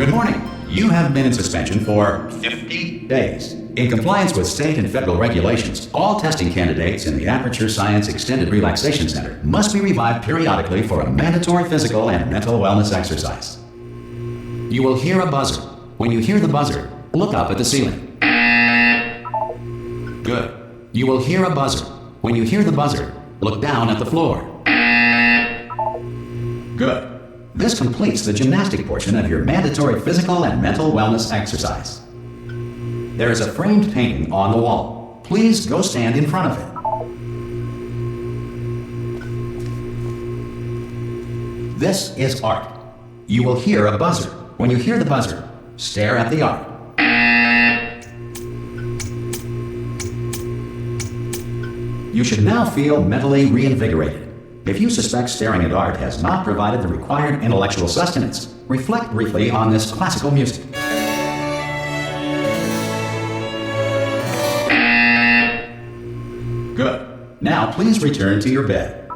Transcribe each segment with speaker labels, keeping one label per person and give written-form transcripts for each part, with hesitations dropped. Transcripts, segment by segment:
Speaker 1: Good morning. You have been in suspension for 50 days. In compliance with state and federal regulations, all testing candidates in the Aperture Science Extended Relaxation Center must be revived periodically for a mandatory physical and mental wellness exercise. You will hear a buzzer. When you hear the buzzer, look up at the ceiling. Good. You will hear a buzzer. When you hear the buzzer, look down at the floor. Good. This completes the gymnastic portion of your mandatory physical and mental wellness exercise. There is a framed painting on the wall. Please go stand in front of it. This is art. You will hear a buzzer. When you hear the buzzer, stare at the art. You should now feel mentally reinvigorated. If you suspect staring at art has not provided the required intellectual sustenance, reflect briefly on this classical music. Good. Now please return to your bed.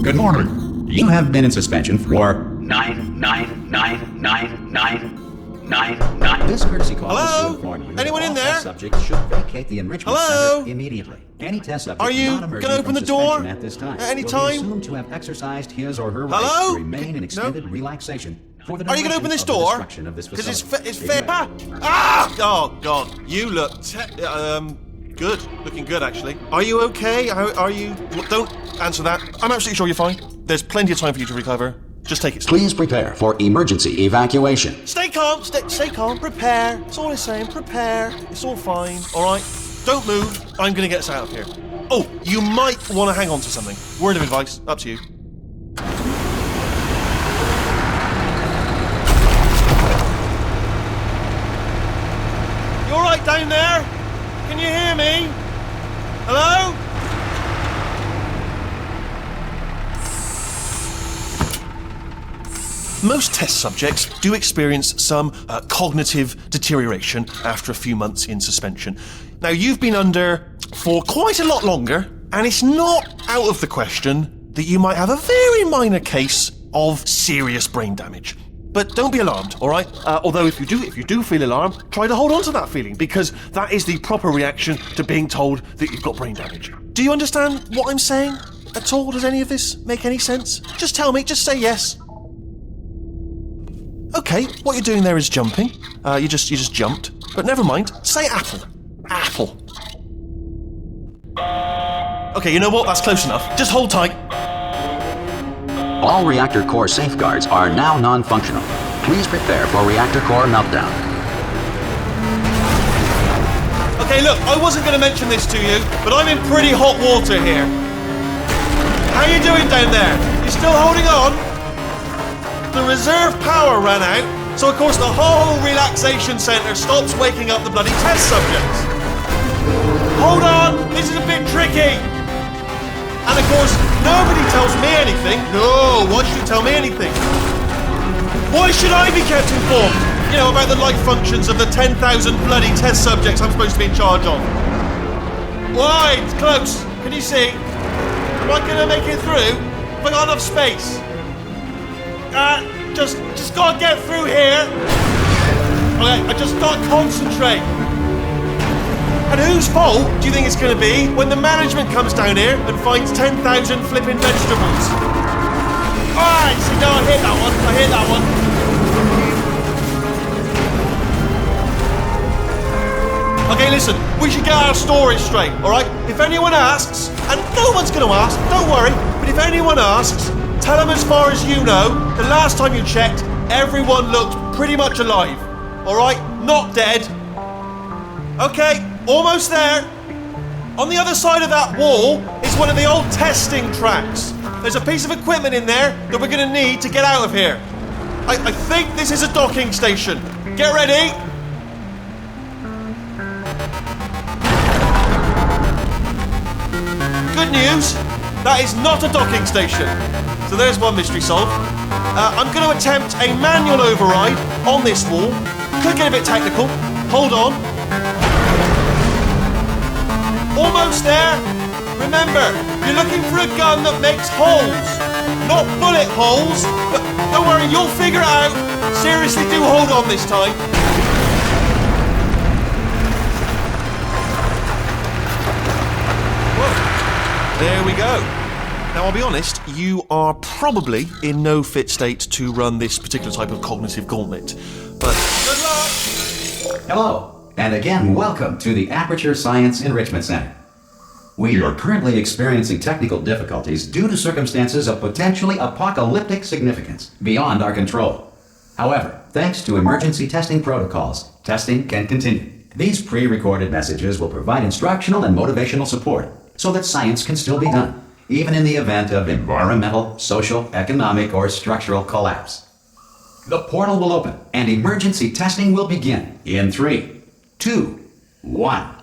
Speaker 1: Good morning. You have been in suspension for 9999999. This courtesy call is to inform you.
Speaker 2: Anyone in there?
Speaker 1: Subjects should vacate the enrichment center immediately. Any test subject
Speaker 2: Are you
Speaker 1: not emerging
Speaker 2: gonna open
Speaker 1: from
Speaker 2: the door
Speaker 1: suspension at this time
Speaker 2: at any
Speaker 1: will
Speaker 2: time?
Speaker 1: be assumed to have exercised his or her right
Speaker 2: Hello?
Speaker 1: to remain in extended relaxation for the
Speaker 2: Are you going to open this door?
Speaker 1: Because
Speaker 2: it's fair. Ah! Oh God, you look good. Looking good, actually. Are you okay? Are you? Don't answer that. I'm absolutely sure you're fine. There's plenty of time for you to recover. Just take it slow.
Speaker 1: Please prepare for emergency evacuation.
Speaker 2: Stay calm. Stay calm. Prepare. That's all I'm saying. Prepare. It's all fine. All right. Don't move. I'm going to get us out of here. Oh, you might want to hang on to something. Word of advice. Up to you. You all right down there? Can you hear me? Hello? Most test subjects do experience some cognitive deterioration after a few months in suspension. Now, you've been under for quite a lot longer, and it's not out of the question that you might have a very minor case of serious brain damage. But don't be alarmed, all right? Although if you do feel alarmed, try to hold on to that feeling, because that is the proper reaction to being told that you've got brain damage. Do you understand what I'm saying at all? Does any of this make any sense? Just tell me, just say yes. Okay, what you're doing there is jumping. You just jumped. But never mind, say apple. Apple. Okay, you know what? That's close enough. Just hold tight.
Speaker 1: All reactor core safeguards are now non-functional. Please prepare for reactor core meltdown.
Speaker 2: Okay, look, I wasn't going to mention this to you, but I'm in pretty hot water here. How you doing down there? You still holding on? The reserve power ran out, so of course the whole relaxation centre stops waking up the bloody test subjects. Hold on, this is a bit tricky. And of course, nobody tells me anything. No, why should you tell me anything? Why should I be kept informed? You know, about the life functions of the 10,000 bloody test subjects I'm supposed to be in charge of. Why? It's close. Can you see? Am I gonna make it through? Have I got enough space? Just gotta get through here. Okay, I just gotta concentrate. And whose fault do you think it's gonna be when the management comes down here and finds 10,000 flipping vegetables? Alright, so now I hit that one. Okay, listen, we should get our story straight, alright? If anyone asks, and no one's gonna ask, don't worry, but if anyone asks, tell them as far as you know, the last time you checked, everyone looked pretty much alive. Alright? Not dead. Okay, almost there. On the other side of that wall is one of the old testing tracks. There's a piece of equipment in there that we're going to need to get out of here. I think this is a docking station. Get ready. Good news, that is not a docking station. So there's one mystery solved. I'm going to attempt a manual override on this wall. Could get a bit technical. Hold on. Almost there. Remember, you're looking for a gun that makes holes, not bullet holes. But don't worry, you'll figure it out. Seriously, do hold on this time. Whoa. There we go. Now, I'll be honest, you are probably in no fit state to run this particular type of cognitive gauntlet. But good luck!
Speaker 1: Hello, and again, welcome to the Aperture Science Enrichment Center. We are currently experiencing technical difficulties due to circumstances of potentially apocalyptic significance beyond our control. However, thanks to emergency testing protocols, testing can continue. These pre-recorded messages will provide instructional and motivational support so that science can still be done, even in the event of environmental, social, economic, or structural collapse. The portal will open and emergency testing will begin in 3, 2, 1.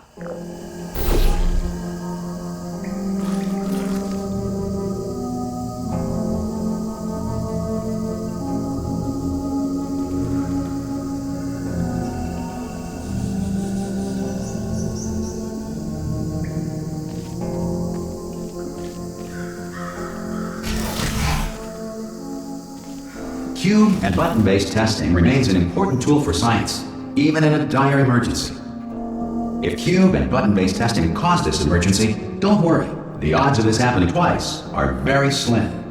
Speaker 1: Cube and button-based testing remains an important tool for science, even in a dire emergency. If cube and button-based testing caused this emergency, don't worry. The odds of this happening twice are very slim.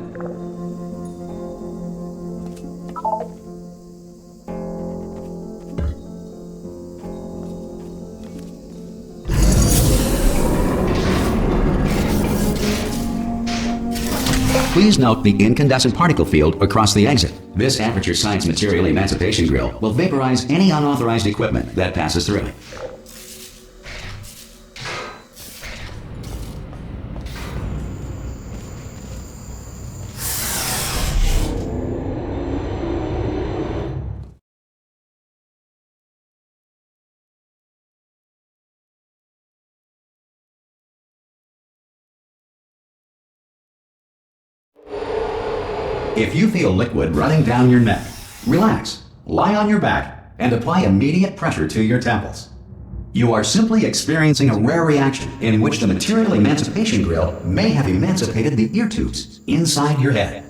Speaker 1: Please note the incandescent particle field across the exit. This Aperture Science Material Emancipation Grill will vaporize any unauthorized equipment that passes through. If you feel liquid running down your neck, relax, lie on your back, and apply immediate pressure to your temples. You are simply experiencing a rare reaction in which the Material Emancipation Grill may have emancipated the ear tubes inside your head.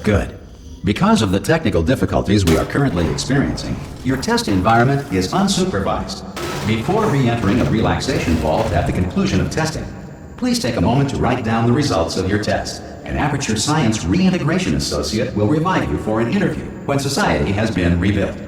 Speaker 1: Good. Because of the technical difficulties we are currently experiencing, your test environment is unsupervised. Before re-entering a relaxation vault at the conclusion of testing, please take a moment to write down the results of your test. An Aperture Science Reintegration Associate will revive you for an interview when society has been rebuilt.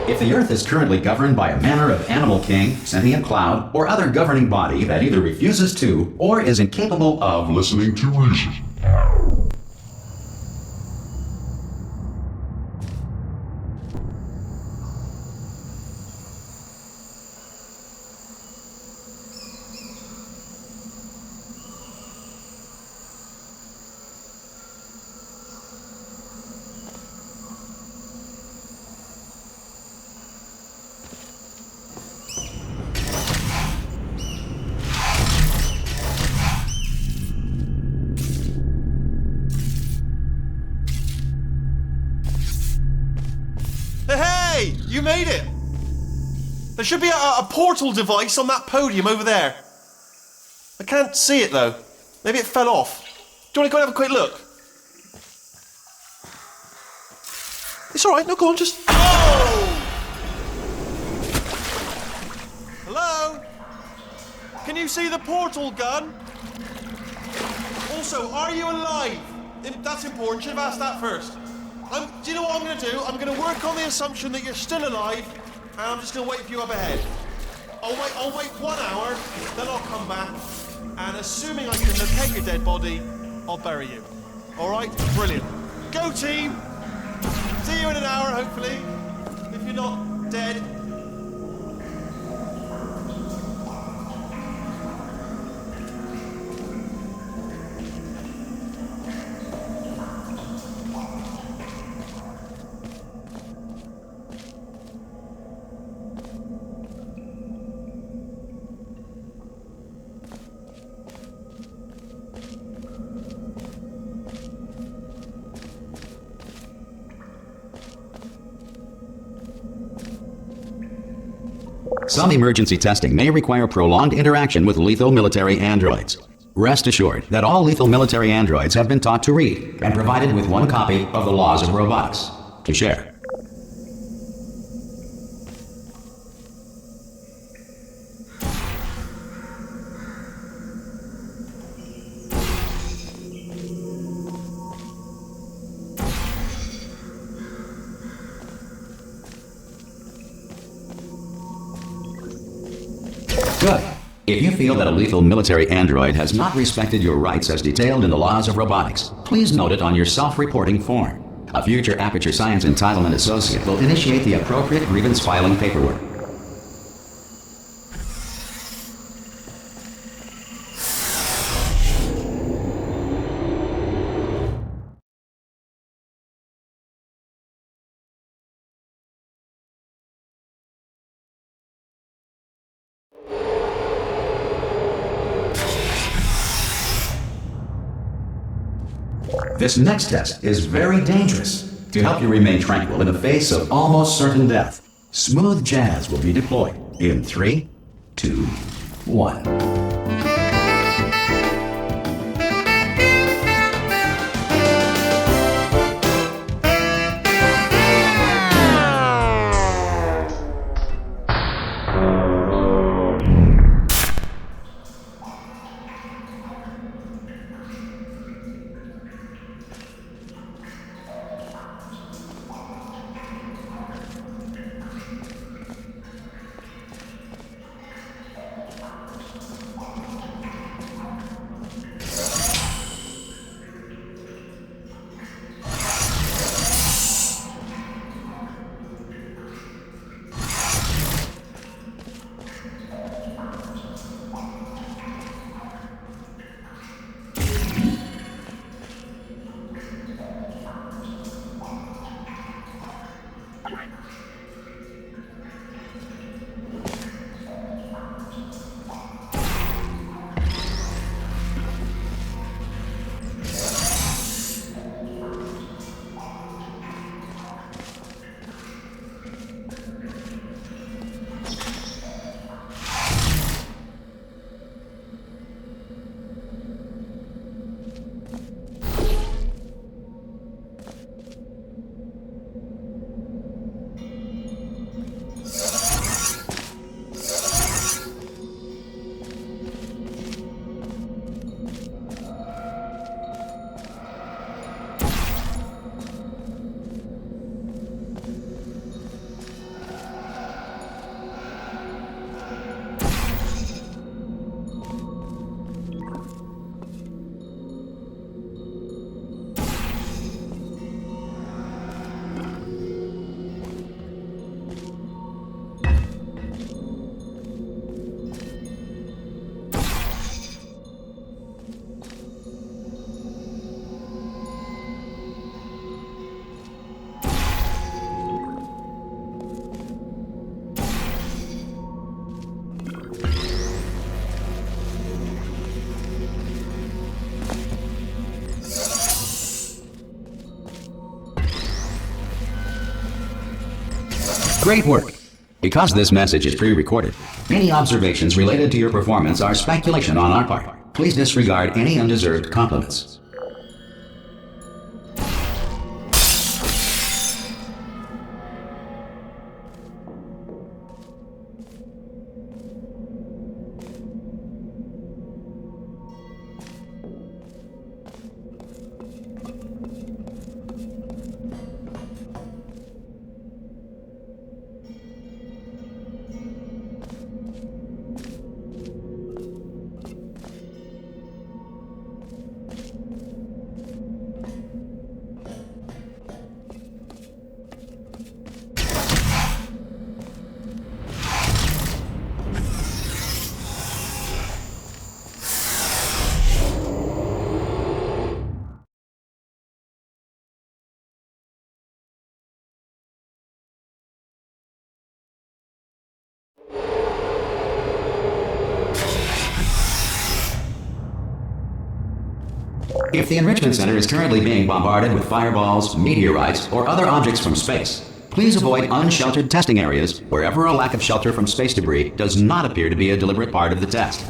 Speaker 1: If the Earth is currently governed by a manner of animal king, sentient cloud, or other governing body that either refuses to or is incapable of
Speaker 3: listening to reason.
Speaker 2: Hey, you made it! There should be a portal device on that podium over there. I can't see it though. Maybe it fell off. Do you want to go and have a quick look? It's alright, no, go on, just... Oh! Hello? Can you see the portal gun? Also, are you alive? That's important, should have asked that first. Do you know what I'm going to do? I'm going to work on the assumption that you're still alive, and I'm just going to wait for you up ahead. I'll wait 1 hour, then I'll come back, and assuming I can locate your dead body, I'll bury you. Alright? Brilliant. Go team! See you in an hour, hopefully. If you're not dead.
Speaker 1: Some emergency testing may require prolonged interaction with lethal military androids. Rest assured that all lethal military androids have been taught to read and provided with one copy of the Laws of Robotics to share. Good. If you feel that a lethal military android has not respected your rights as detailed in the Laws of Robotics, please note it on your self-reporting form. A future Aperture Science Entitlement Associate will initiate the appropriate grievance filing paperwork. This next test is very dangerous. To help you remain tranquil in the face of almost certain death, smooth jazz will be deployed in 3, 2, 1. Great work. Because this message is pre-recorded, any observations related to your performance are speculation on our part. Please disregard any undeserved compliments. If the Enrichment Center is currently being bombarded with fireballs, meteorites, or other objects from space, please avoid unsheltered testing areas wherever a lack of shelter from space debris does not appear to be a deliberate part of the test.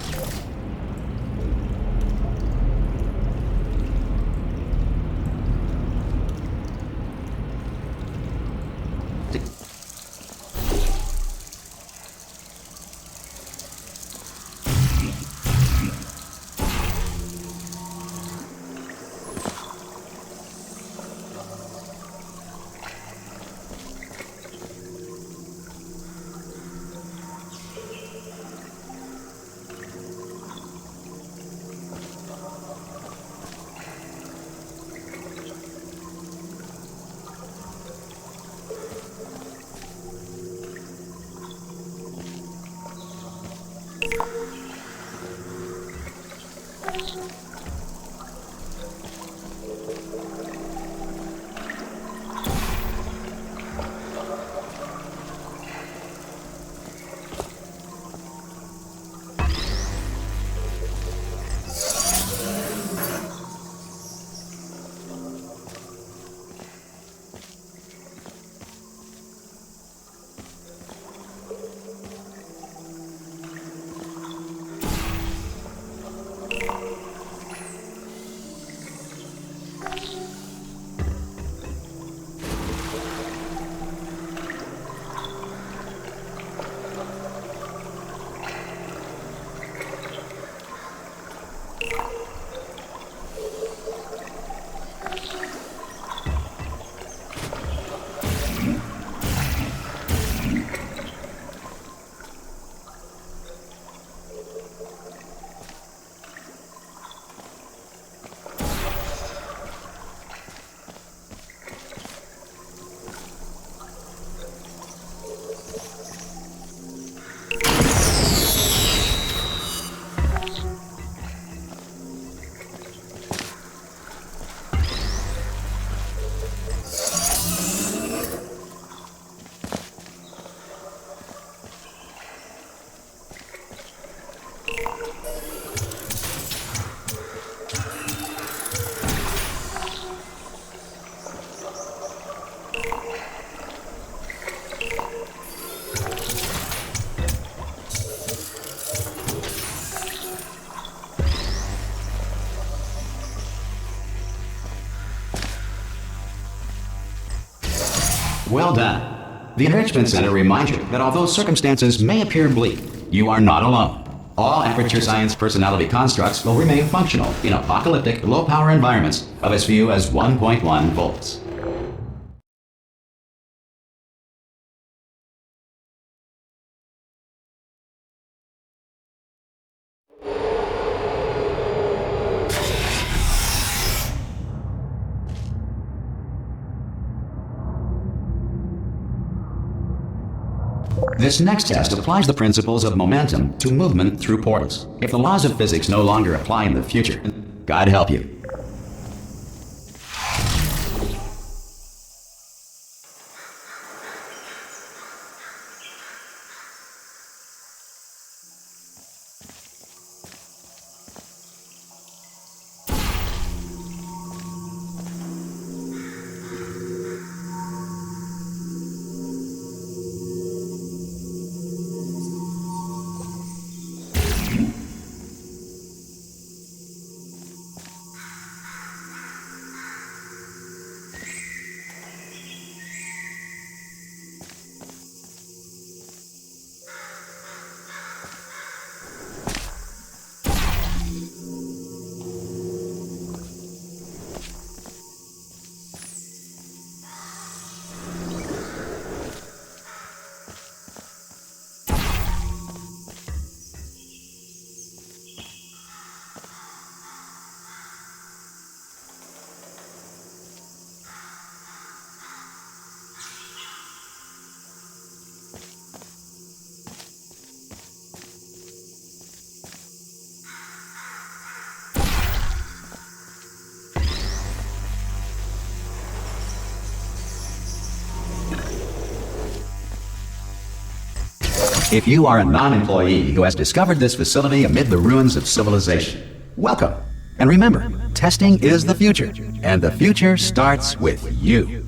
Speaker 1: Well done. The Enrichment Center reminds you that although circumstances may appear bleak, you are not alone. All Aperture Science personality constructs will remain functional in apocalyptic, low-power environments of as few as 1.1 volts. This next test applies the principles of momentum to movement through portals. If the laws of physics no longer apply in the future, God help you. If you are a non-employee who has discovered this facility amid the ruins of civilization, welcome. And remember, testing is the future, and the future starts with you.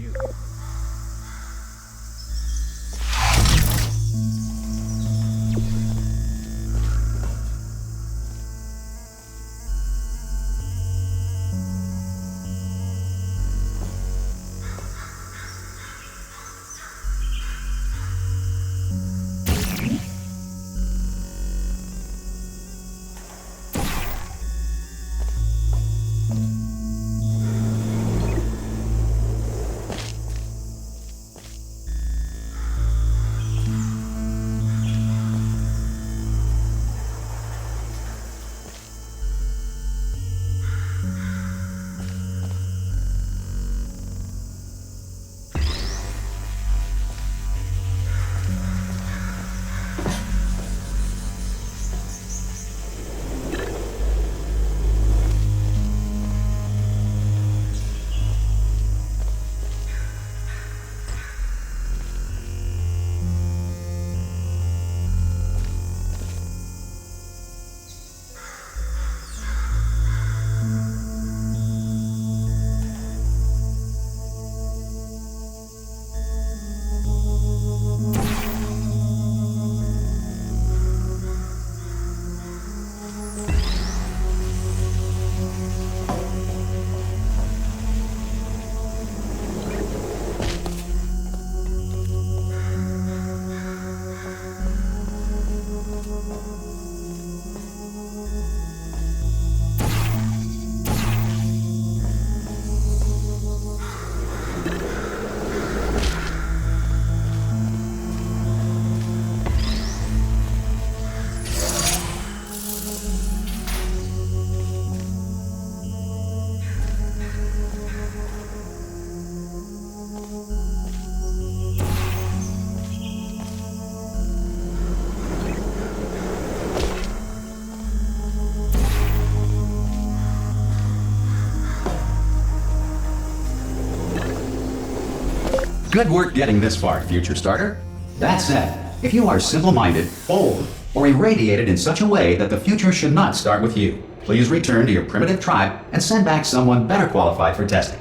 Speaker 1: Good work getting this far, future starter. That said, if you are simple-minded, old, or irradiated in such a way that the future should not start with you, please return to your primitive tribe and send back someone better qualified for testing.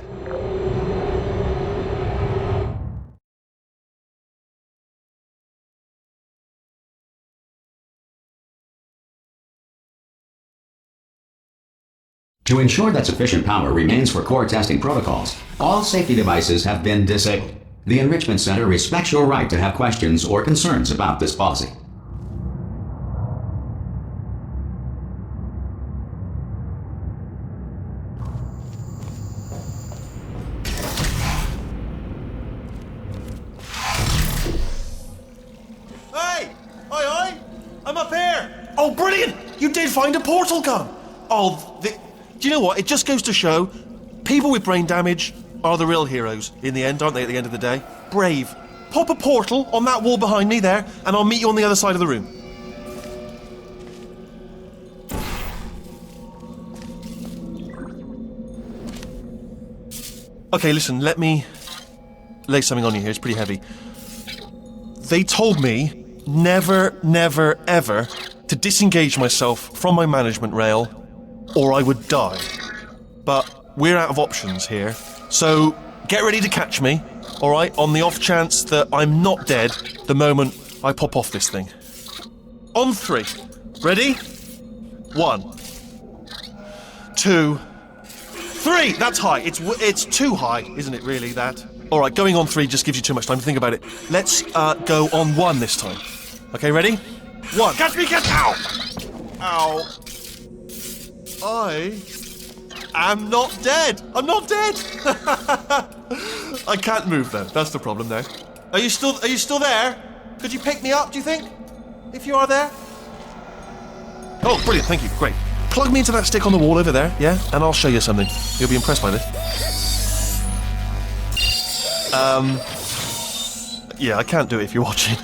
Speaker 1: To ensure that sufficient power remains for core testing protocols, all safety devices have been disabled. The Enrichment Center respects your right to have questions or concerns about this policy.
Speaker 2: Hey! Oi! I'm up here! Oh, brilliant! You did find a portal gun! Do you know what? It just goes to show, people with brain damage are the real heroes in the end, aren't they, at the end of the day? Brave. Pop a portal on that wall behind me there, and I'll meet you on the other side of the room. Okay, listen, let me lay something on you here. It's pretty heavy. They told me never, never, ever to disengage myself from my management rail or I would die. But we're out of options here, so get ready to catch me, alright, on the off chance that I'm not dead the moment I pop off this thing. On 3. Ready? 1, 2, 3! That's high. It's too high, isn't it, really, that? Alright, going on 3 just gives you too much time to think about it. Let's go on 1 this time. Okay, ready? 1. Catch me, catch! Ow! Ow. I am not dead. I'm not dead. I can't move though. That's the problem now. Are you still there? Could you pick me up, do you think? If you are there? Oh, brilliant. Thank you. Great. Plug me into that stick on the wall over there, yeah? And I'll show you something. You'll be impressed by this. Yeah, I can't do it if you're watching.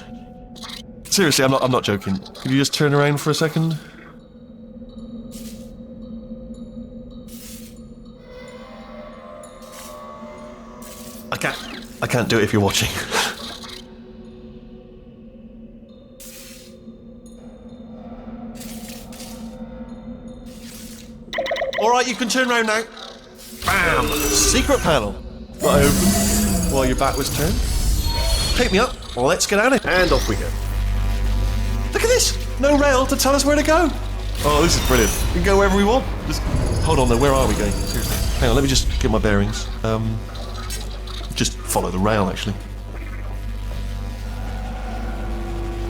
Speaker 2: Seriously, I'm not joking. Could you just turn around for a second? I can't do it if you're watching. Alright, you can turn around now. Bam! Secret panel. I open while your back was turned. Pick me up. Let's get at it. And off we go. Look at this! No rail to tell us where to go. Oh, this is brilliant. We can go wherever we want. Just hold on though, where are we going? Seriously. Hang on, let me just get my bearings. Just follow the rail, actually.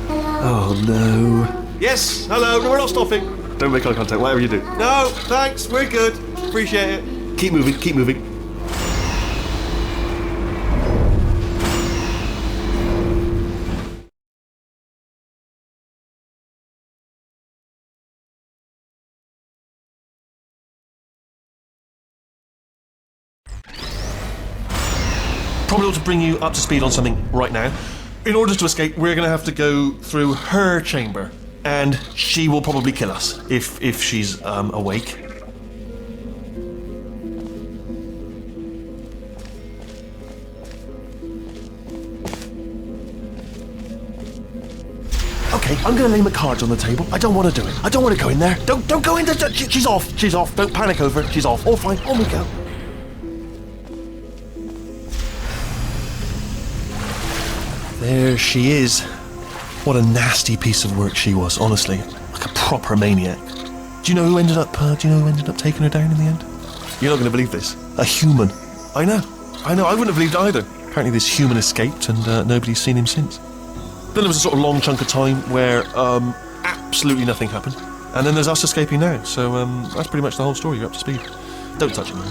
Speaker 2: Oh no. Yes, hello, no, we're not stopping. Don't make eye contact, whatever you do. No, thanks, we're good. Appreciate it. Keep moving, keep moving. Probably ought to bring you up to speed on something right now. In order to escape, we're going to have to go through her chamber, and she will probably kill us if she's awake. Okay, I'm going to lay my cards on the table. I don't want to do it. I don't want to go in there. Don't go in there. She's off. She's off. Don't panic over it. She's off. All fine. On we go. There she is. What a nasty piece of work she was, honestly. Like a proper maniac. Do you know who ended up taking her down in the end? You're not going to believe this. A human. I know. I wouldn't have believed either. Apparently this human escaped and nobody's seen him since. Then there was a sort of long chunk of time where absolutely nothing happened. And then there's us escaping now. So that's pretty much the whole story. You're up to speed. Don't touch him.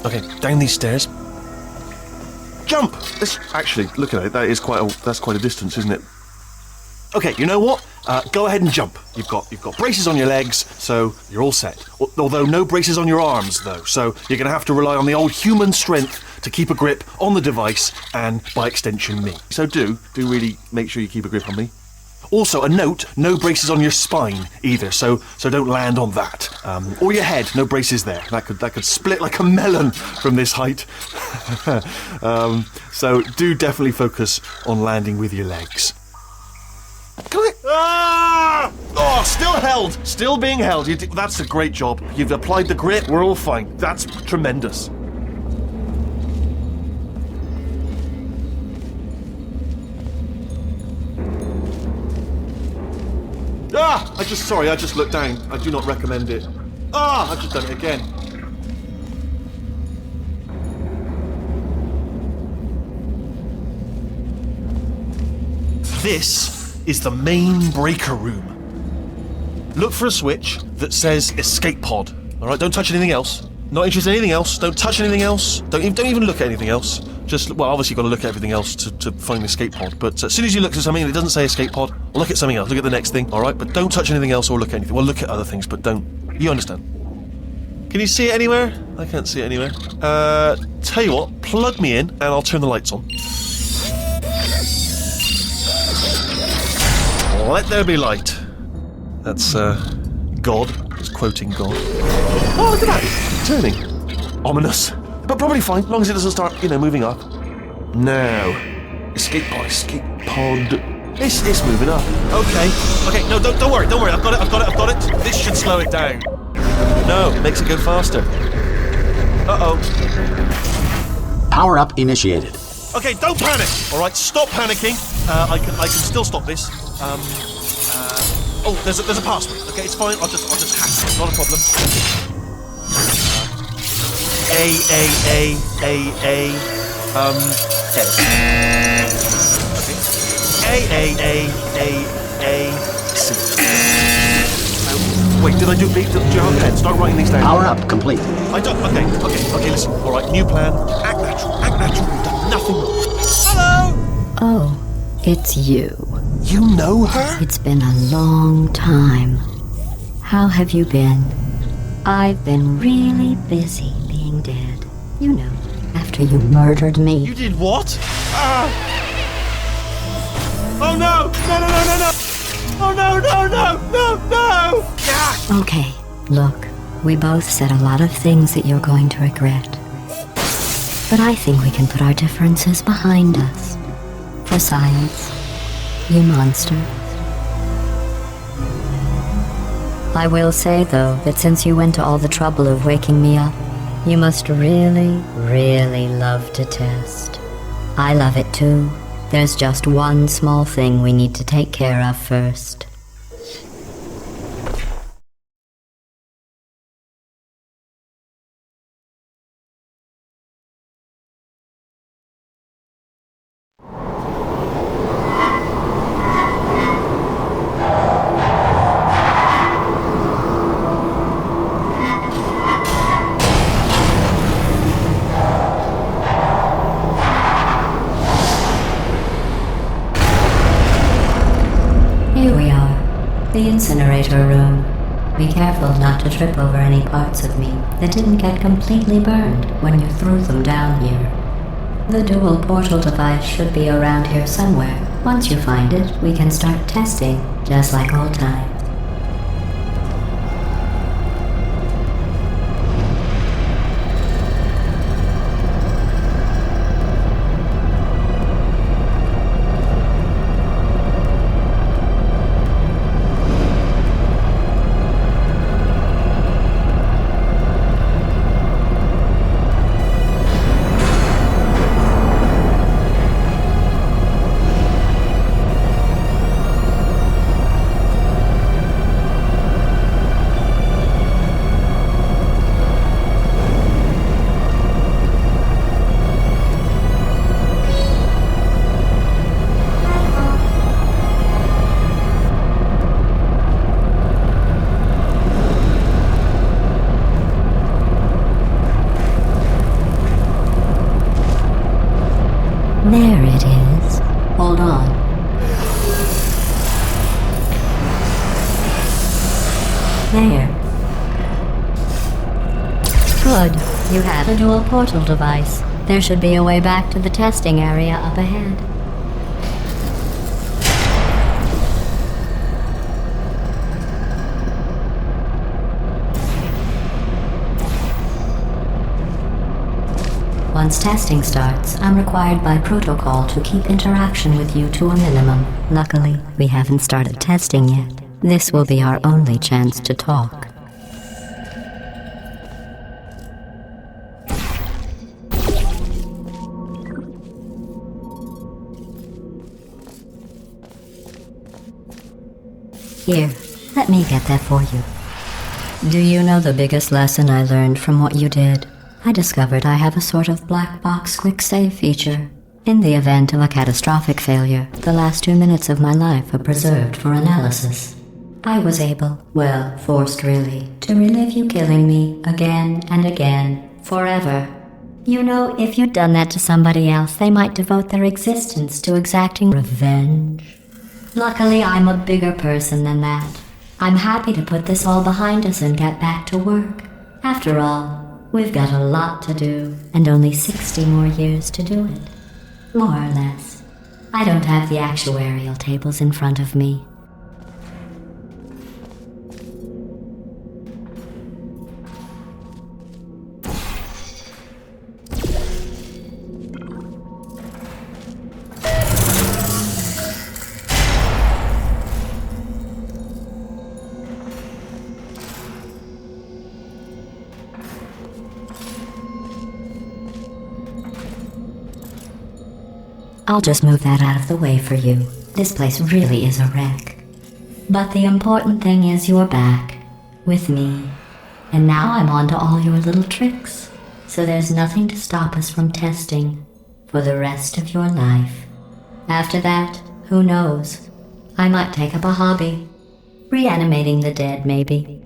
Speaker 2: Okay, down these stairs. Jump! Actually, look at it. That's quite a distance, isn't it? Okay, you know what? Go ahead and jump. You've got braces on your legs, so you're all set. Although no braces on your arms, though. So you're going to have to rely on the old human strength to keep a grip on the device, and by extension, me. So do really make sure you keep a grip on me. Also, a note, no braces on your spine either, so don't land on that. Or your head, no braces there. That could split like a melon from this height. So do definitely focus on landing with your legs. Ah! Oh, still held. Still being held. That's a great job. You've applied the grip. We're all fine. That's tremendous. I just looked down. I do not recommend it. I've just done it again. This is the main breaker room. Look for a switch that says escape pod. Alright, don't touch anything else. Not interested in anything else. Don't touch anything else. Don't even look at anything else. Obviously you've got to look at everything else to find the escape pod, but as soon as you look at something and it doesn't say escape pod, look at something else, look at the next thing, alright? But don't touch anything else or look at anything. Well, look at other things, but don't. You understand? Can you see it anywhere? I can't see it anywhere. Tell you what, plug me in and I'll turn the lights on. Let there be light. That's, God. It's quoting God. Oh, look at that! It's turning. Ominous. But probably fine, as long as it doesn't start, moving up. Now. Escape pod. It's moving up. Okay, no, don't worry. I've got it. This should slow it down. No, it makes it go faster. Uh-oh.
Speaker 1: Power up initiated.
Speaker 2: Okay, don't panic! Alright, stop panicking. I can still stop this. There's a password. Okay, it's fine. I'll just hack it. Not a problem. A. Okay. A. C. Wait, did I do B? Do you have a pen? Start writing these down.
Speaker 1: Power up complete.
Speaker 2: I don't. Okay, listen. Alright, new plan. Act natural. We've done nothing wrong. Hello!
Speaker 3: Oh, it's you.
Speaker 2: You know her?
Speaker 3: It's been a long time. How have you been? I've been really busy being dead. You know, after you murdered me.
Speaker 2: You did what? Oh no! No! Oh no! Yeah!
Speaker 3: Okay, look. We both said a lot of things that you're going to regret. But I think we can put our differences behind us. For science, you monster. I will say, though, that since you went to all the trouble of waking me up, you must really, really love to test. I love it too. There's just one small thing we need to take care of first. Here we are, the incinerator room. Be careful not to trip over any parts of me that didn't get completely burned when you threw them down here. The dual portal device should be around here somewhere. Once you find it, we can start testing, just like old times. There it is. Hold on. There. Good. You have a dual portal device. There should be a way back to the testing area up ahead. Once testing starts, I'm required by protocol to keep interaction with you to a minimum. Luckily, we haven't started testing yet. This will be our only chance to talk. Here, let me get that for you. Do you know the biggest lesson I learned from what you did? I discovered I have a sort of black box quick save feature. In the event of a catastrophic failure, the last 2 minutes of my life are preserved for analysis. I was able, well, forced really, to relive you killing me again and again, forever. You know, if you'd done that to somebody else, they might devote their existence to exacting revenge. Luckily, I'm a bigger person than that. I'm happy to put this all behind us and get back to work. After all, we've got a lot to do, and only 60 more years to do it. More or less. I don't have the actuarial tables in front of me. I'll just move that out of the way for you. This place really is a wreck. But the important thing is you're back. With me. And now I'm on to all your little tricks. So there's nothing to stop us from testing. For the rest of your life. After that, who knows? I might take up a hobby. Reanimating the dead, maybe.